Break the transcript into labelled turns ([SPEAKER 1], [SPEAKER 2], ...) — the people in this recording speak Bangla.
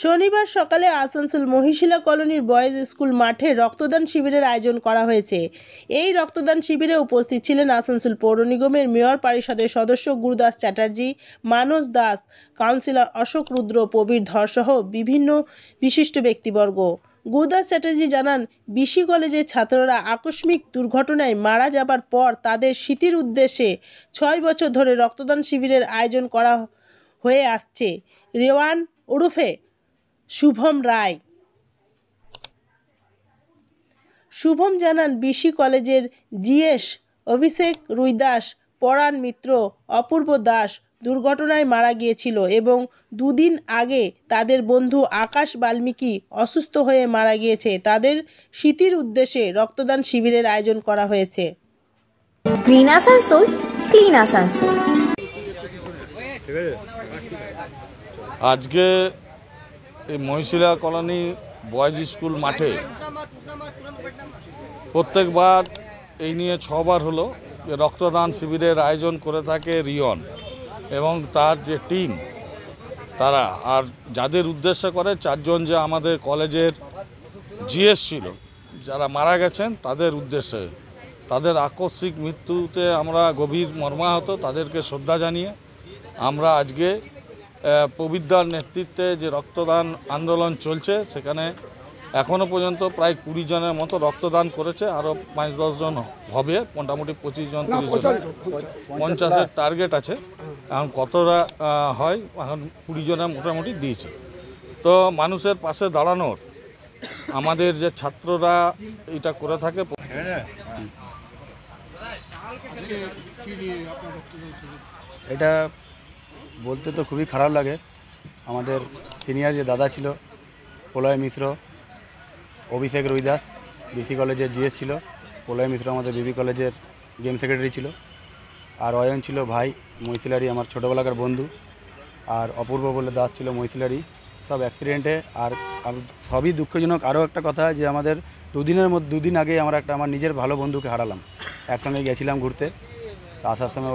[SPEAKER 1] শনিবার সকালে আসানসোল মহিশিলা কলোনির বয়েজ স্কুল মাঠে রক্তদান শিবিরের আয়োজন করা হয়েছে। এই রক্তদান শিবিরে উপস্থিত ছিলেন আসানসোল পৌর নিগমের মেয়র পরিষদের সদস্য গুরুদাস চ্যাটার্জি, মানস দাস, কাউন্সিলর অশোক রুদ্র, প্রবীর ধর সহ বিভিন্ন বিশিষ্ট ব্যক্তিবর্গ। গুরুদাস চ্যাটার্জি জানান, বিসি কলেজের ছাত্ররা আকস্মিক দুর্ঘটনায় মারা যাবার পর তাদের স্মৃতির উদ্দেশ্যে 6 বছর ধরে রক্তদান শিবিরের আয়োজন করা হয়ে আসছে। রেওয়ান ওরফে শুভম রায়। শুভম জানান, বিসি কলেজের জিএস অভিষেক রুইদাস, পরাণ মিত্র, অপূর্ব দাস দুর্ঘটনায় মারা গিয়েছিল এবং দুদিন আগে তাদের বন্ধু আকাশ বাল্মীকি অসুস্থ হয়ে মারা গিয়েছে। তাদের স্মৃতির উদ্দেশ্যে রক্তদান শিবিরের আয়োজন করা হয়েছে।
[SPEAKER 2] Green Asansol, clean Asansol.
[SPEAKER 3] আজকে এই মহিশিলা কলোনি বয়েজ স্কুল মাঠে প্রত্যেকবার এই নিয়ে 6 বার হলো যে রক্তদান শিবিরের আয়োজন করে থাকে রিয়ন এবং তার যে টিম তারা, আর যাদের উদ্দেশ্য করে 4 জন যে আমাদের কলেজের জিএস ছিল যারা মারা গেছেন তাদের উদ্দেশ্যে। তাদের আকস্মিক মৃত্যুতে আমরা গভীর মর্মাহত, তাদেরকে শ্রদ্ধা জানিয়ে আমরা আজকে প্রবীরদার নেতৃত্বে যে রক্তদান আন্দোলন চলছে সেখানে এখনও পর্যন্ত প্রায় 20 জনের মতো রক্তদান করেছে, আরও 5-10 জন হবে, মোটামুটি 25 জন 30 জন 50-এর টার্গেট আছে। এখন কতটা হয়, এখন 20 জনের মোটামুটি দিয়েছে। তো মানুষের পাশে দাঁড়ানোর আমাদের যে ছাত্ররা এটা করে থাকে।
[SPEAKER 4] এটা বলতে তো খুবই খারাপ লাগে। আমাদের সিনিয়র যে দাদা ছিল প্রলয় মিশ্র, অভিষেক রুইদাস বিসি কলেজের জিএস ছিল, প্রলয় মিশ্র আমাদের বিবি কলেজের গেম সেক্রেটারি ছিল, আর অয়ন ছিল ভাই মহিশিলারি, আমার ছোটোবেলাকার বন্ধু, আর অপূর্ব বলে দাস ছিল মহিশিলারি। সব অ্যাক্সিডেন্টে। আর সবই দুঃখজনক। আরও একটা কথা যে আমাদের দুদিন আগে আমার নিজের ভালো বন্ধুকে হারালাম। একসঙ্গে গেছিলাম ঘুরতে, আসার সময়